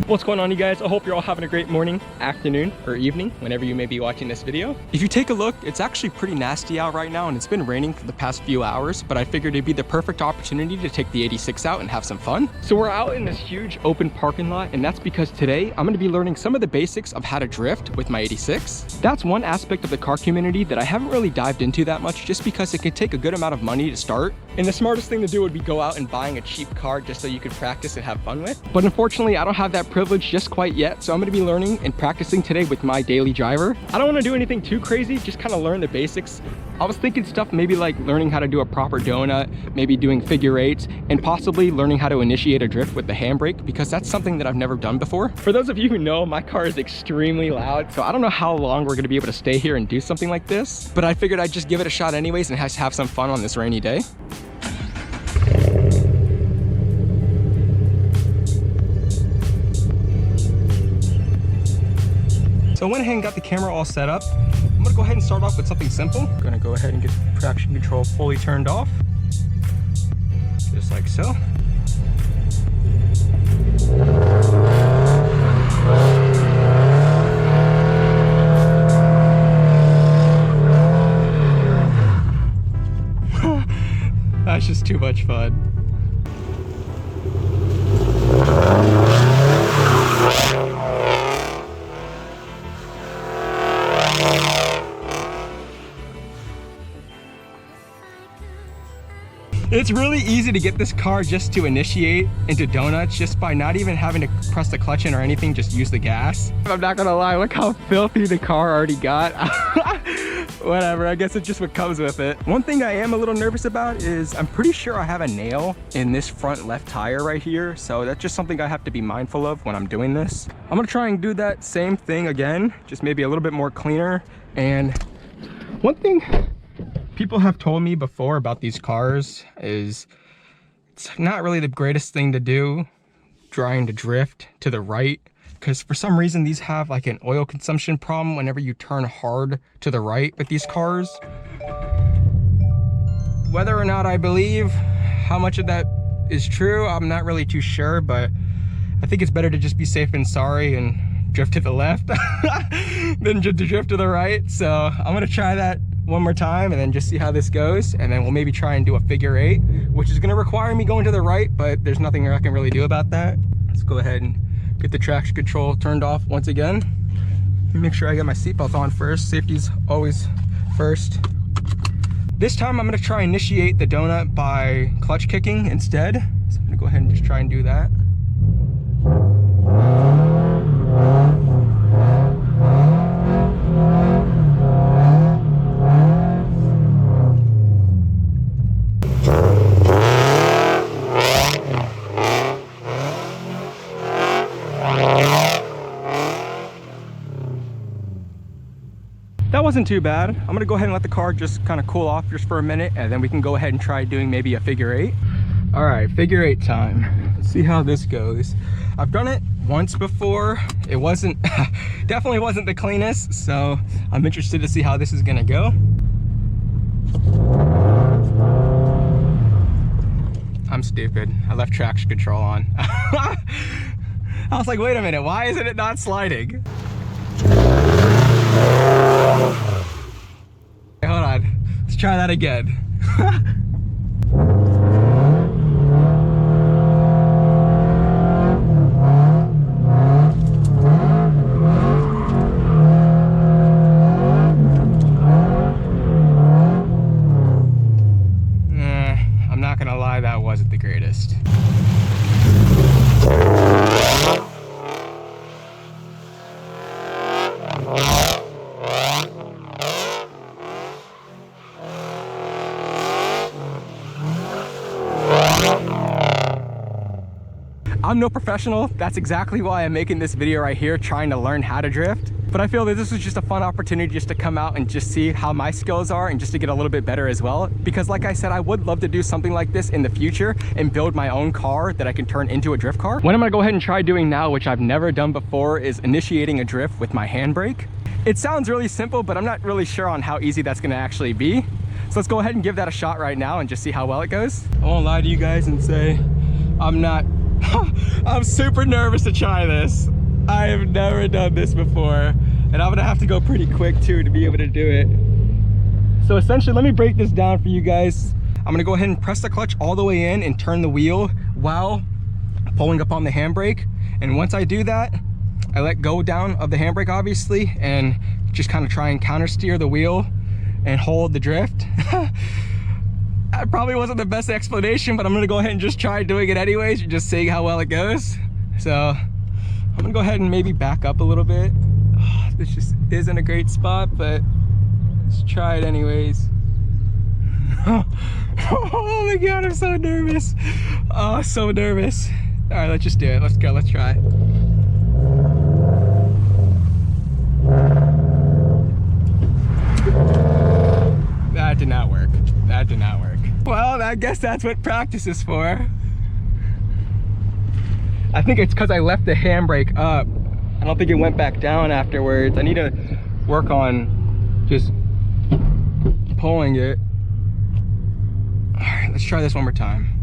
What's going on, you guys? I hope you're all having a great morning, afternoon, or evening, whenever you may be watching this video. If you take a look, it's actually pretty nasty out right now, and it's been raining for the past few hours, but I figured it'd be the perfect opportunity to take the 86 out and have some fun. So we're out in this huge open parking lot, and that's because today I'm gonna be learning some of the basics of how to drift with my 86. That's one aspect of the car community that I haven't really dived into that much, just because it can take a good amount of money to start. And the smartest thing to do would be go out and buying a cheap car just so you can practice and have fun with. But unfortunately, I don't have that privilege just quite yet, so I'm going to be learning and practicing today with my daily driver. I don't want to do anything too crazy, just kind of learn the basics. I was thinking stuff maybe like learning how to do a proper donut, maybe doing figure eights, and possibly learning how to initiate a drift with the handbrake, because that's something that I've never done before. For those of you who know, my car is extremely loud, so I don't know how long we're going to be able to stay here and do something like this, but I figured I'd just give it a shot anyways and have some fun on this rainy day. So I went ahead and got the camera all set up. I'm gonna go ahead and start off with something simple. I'm gonna go ahead and get the traction control fully turned off. Just like so. That's just too much fun. It's really easy to get this car just to initiate into donuts just by not even having to press the clutch in or anything, just use the gas. I'm not gonna lie, look how filthy the car already got. Whatever, I guess it's just what comes with it. One thing I am a little nervous about is I'm pretty sure I have a nail in this front left tire right here, so that's just something I have to be mindful of when I'm doing this. I'm gonna try and do that same thing again, just maybe a little bit more cleaner. And one thing people have told me before about these cars is it's not really the greatest thing to do, trying to drift to the right, because for some reason these have like an oil consumption problem whenever you turn hard to the right with these cars. Whether or not I believe how much of that is true, I'm not really too sure, but I think it's better to just be safe and sorry and drift to the left than just to drift to the right. So I'm gonna try that one more time and then just see how this goes, and then we'll maybe try and do a figure eight, which is going to require me going to the right, but there's nothing I can really do about that. Let's go ahead and get the traction control turned off once again. Make sure I get my seatbelt on first. Safety's always first. This time I'm going to try and initiate the donut by clutch kicking instead, so I'm going to go ahead and just try and do that. That wasn't too bad. I'm gonna go ahead and let the car just kind of cool off just for a minute, and then we can go ahead and try doing maybe a figure eight. All right, figure eight time. Let's see how this goes. I've done it once before. It wasn't, definitely wasn't the cleanest, so I'm interested to see how this is gonna go. I'm stupid. I left traction control on. I was like, wait a minute, why isn't it not sliding? Okay, hold on, let's try that again. I'm not gonna lie, that wasn't the greatest. I'm no professional. That's exactly why I'm making this video right here, trying to learn how to drift. But I feel that this was just a fun opportunity just to come out and just see how my skills are and just to get a little bit better as well. Because like I said, I would love to do something like this in the future and build my own car that I can turn into a drift car. What I'm gonna go ahead and try doing now, which I've never done before, is initiating a drift with my handbrake. It sounds really simple, but I'm not really sure on how easy that's gonna actually be. So let's go ahead and give that a shot right now and just see how well it goes. I won't lie to you guys and say I'm not I'm super nervous to try this. I have never done this before, and I'm gonna have to go pretty quick too to be able to do it. So essentially, let me break this down for you guys. I'm gonna go ahead and press the clutch all the way in and turn the wheel while pulling up on the handbrake. And once I do that, I let go down of the handbrake, obviously, and just kind of try and counter steer the wheel and hold the drift. That probably wasn't the best explanation, but I'm gonna go ahead and just try doing it anyways, and just seeing how well it goes. So I'm gonna go ahead and maybe back up a little bit. Oh, this just isn't a great spot, but let's try it anyways. Oh my God, I'm so nervous. Oh, so nervous. All right, let's just do it. Let's go, let's try. That did not work. That did not work. Well, I guess that's what practice is for. I think it's because I left the handbrake up. I don't think it went back down afterwards. I need to work on just pulling it. All right, let's try this one more time.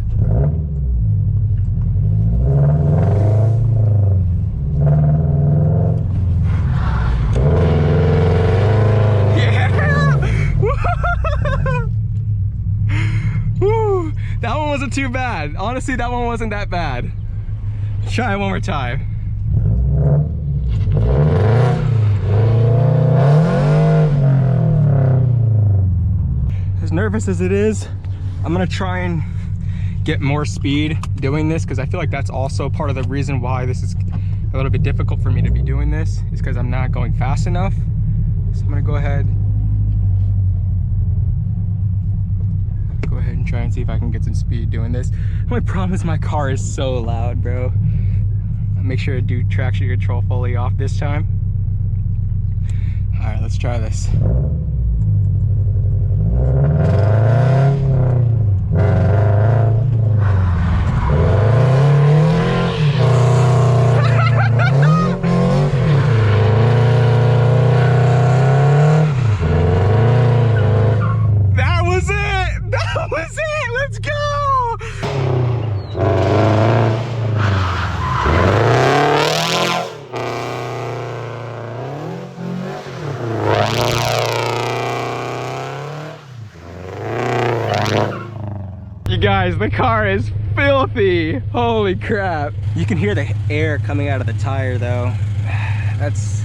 Woo, that one wasn't too bad. Honestly, that one wasn't that bad. Let's try it one more time. As nervous as it is, I'm gonna try and get more speed doing this, because I feel like that's also part of the reason why this is a little bit difficult for me to be doing this, is because I'm not going fast enough. So I'm gonna go ahead and try and see if I can get some speed doing this. My problem is my car is so loud, bro. I'll make sure to do traction control fully off this time. All right, let's try this. You guys, the car is filthy. Holy crap. You can hear the air coming out of the tire though. That's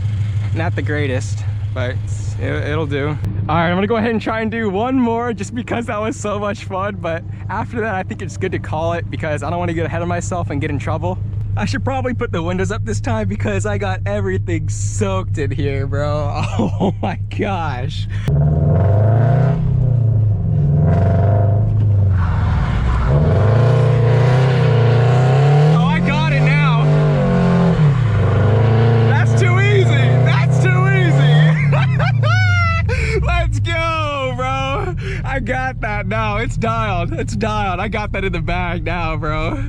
not the greatest, but it'll do. All right, I'm gonna go ahead and try and do one more just because that was so much fun. But after that, I think it's good to call it because I don't want to get ahead of myself and get in trouble. I should probably put the windows up this time because I got everything soaked in here, bro. Oh my gosh. I got that now. It's dialed. It's dialed. I got that in the bag now, bro.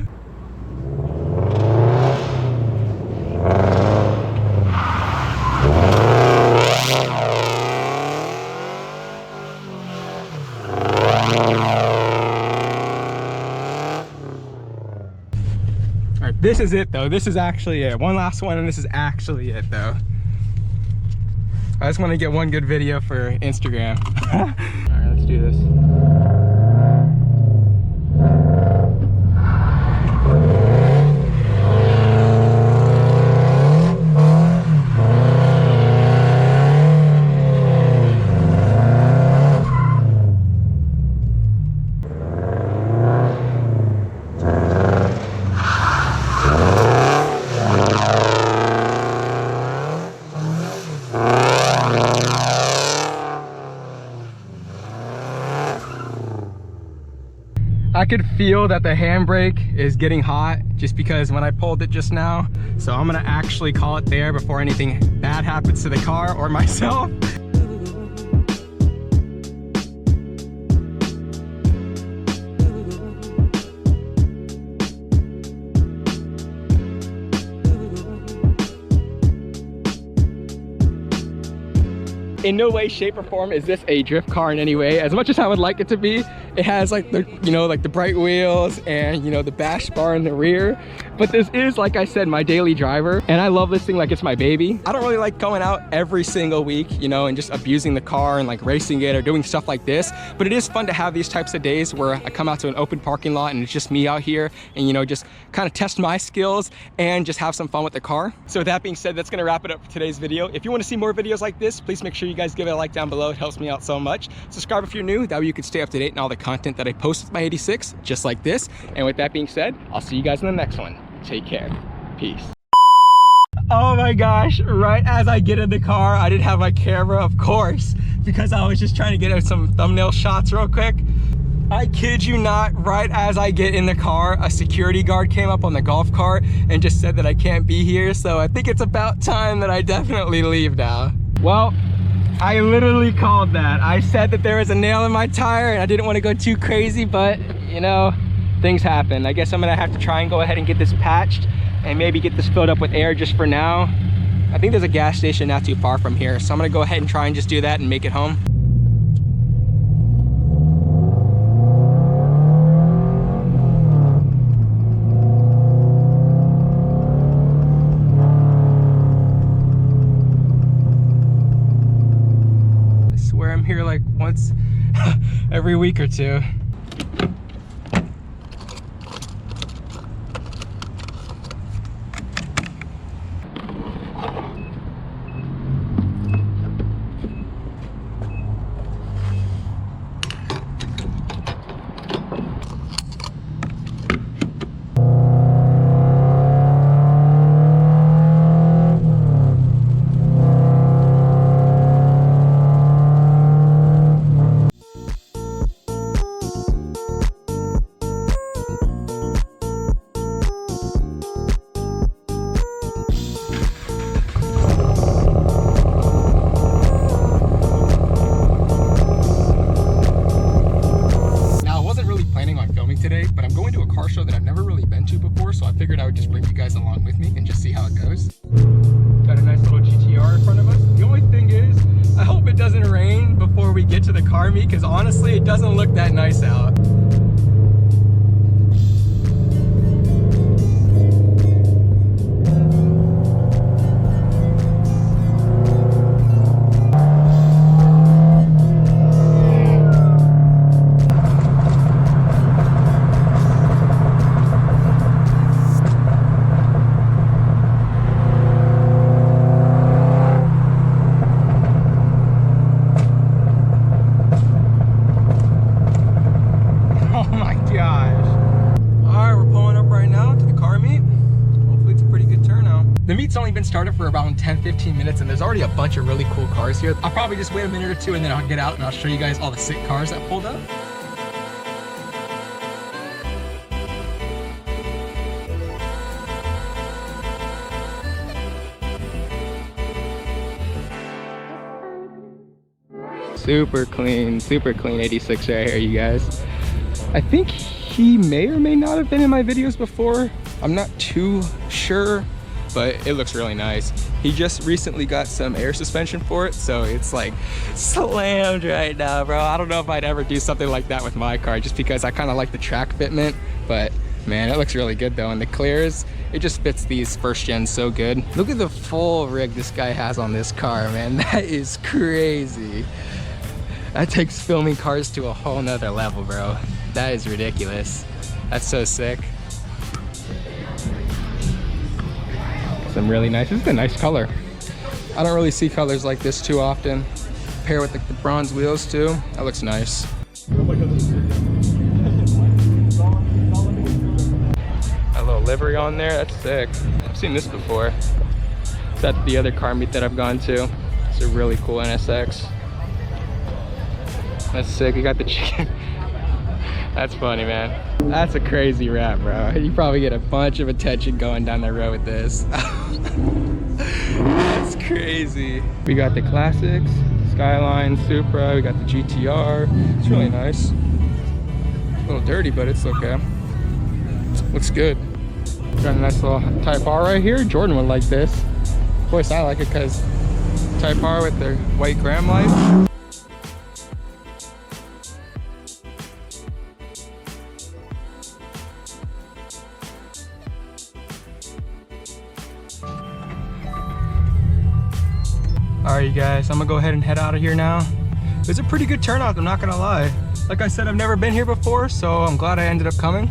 All right, this is it though. This is actually it. One last one, and this is actually it though. I just want to get one good video for Instagram. All right, let's do this. I could feel that the handbrake is getting hot just because when I pulled it just now. So I'm gonna actually call it there before anything bad happens to the car or myself. In no way, shape, or form is this a drift car in any way. As much as I would like it to be, It has like the, you know, like the bright wheels and, you know, the bash bar in the rear. But this is, like I said, my daily driver, and I love this thing like it's my baby. I don't really like going out every single week, you know, and just abusing the car and like racing it or doing stuff like this. But it is fun to have these types of days where I come out to an open parking lot and it's just me out here and, you know, just kind of test my skills and just have some fun with the car. So with that being said, that's gonna wrap it up for today's video. If you want to see more videos like this, please make sure you guys give it a like down below. It helps me out so much. Subscribe if you're new, that way you can stay up to date on all the content that I post with my 86, just like this. And with that being said, I'll see you guys in the next one. Take care. Peace. Oh my gosh, right as I get in the car, I didn't have my camera, of course, because I was just trying to get some thumbnail shots real quick. I kid you not, right as I get in the car, a security guard came up on the golf cart and just said that I can't be here. So I think it's about time that I definitely leave now. Well, I literally called that. I said that there was a nail in my tire and I didn't want to go too crazy, but you know, things happen. I guess I'm gonna have to try and go ahead and get this patched and maybe get this filled up with air just for now. I think there's a gas station not too far from here, so I'm gonna go ahead and try and just do that and make it home. I swear I'm here like once every week or two. Today, but I'm going to a car show that I've never really been to before, so I figured I would just bring you guys along with me and just see how it goes. Got a nice little GTR in front of us. The only thing is, I hope it doesn't rain before we get to the car meet, because honestly, it doesn't look that nice out. The meet's only been started for about 10-15 minutes and there's already a bunch of really cool cars here. I'll probably just wait a minute or two and then I'll get out and I'll show you guys all the sick cars that pulled up. Super clean 86 right here, you guys. I think he may or may not have been in my videos before. I'm not too sure, but it looks really nice. He just recently got some air suspension for it, so it's like slammed right now, bro. I don't know if I'd ever do something like that with my car, just because I kind of like the track fitment, but man, it looks really good though. And the clears, it just fits these first gens so good. Look at the full rig this guy has on this car, man. That is crazy. That takes filming cars to a whole nother level, bro. That is ridiculous. That's so sick. Some really nice, this is a nice color. I don't really see colors like this too often. Pair with the bronze wheels too. That looks nice. A little livery on there, that's sick. I've seen this before. It's at the other car meet that I've gone to. It's a really cool NSX. That's sick, you got the chicken. That's funny, man. That's a crazy wrap, bro. You probably get a bunch of attention going down the road with this. That's crazy. We got the classics, Skyline, Supra, we got the GTR. It's really nice. A little dirty, but it's okay. Looks good. Got a nice little Type R right here. Jordan would like this. Of course, I like it because Type R with their white gram lights. All right, you guys, I'm gonna go ahead and head out of here now. It was a pretty good turnout, I'm not gonna lie. Like I said, I've never been here before, so I'm glad I ended up coming.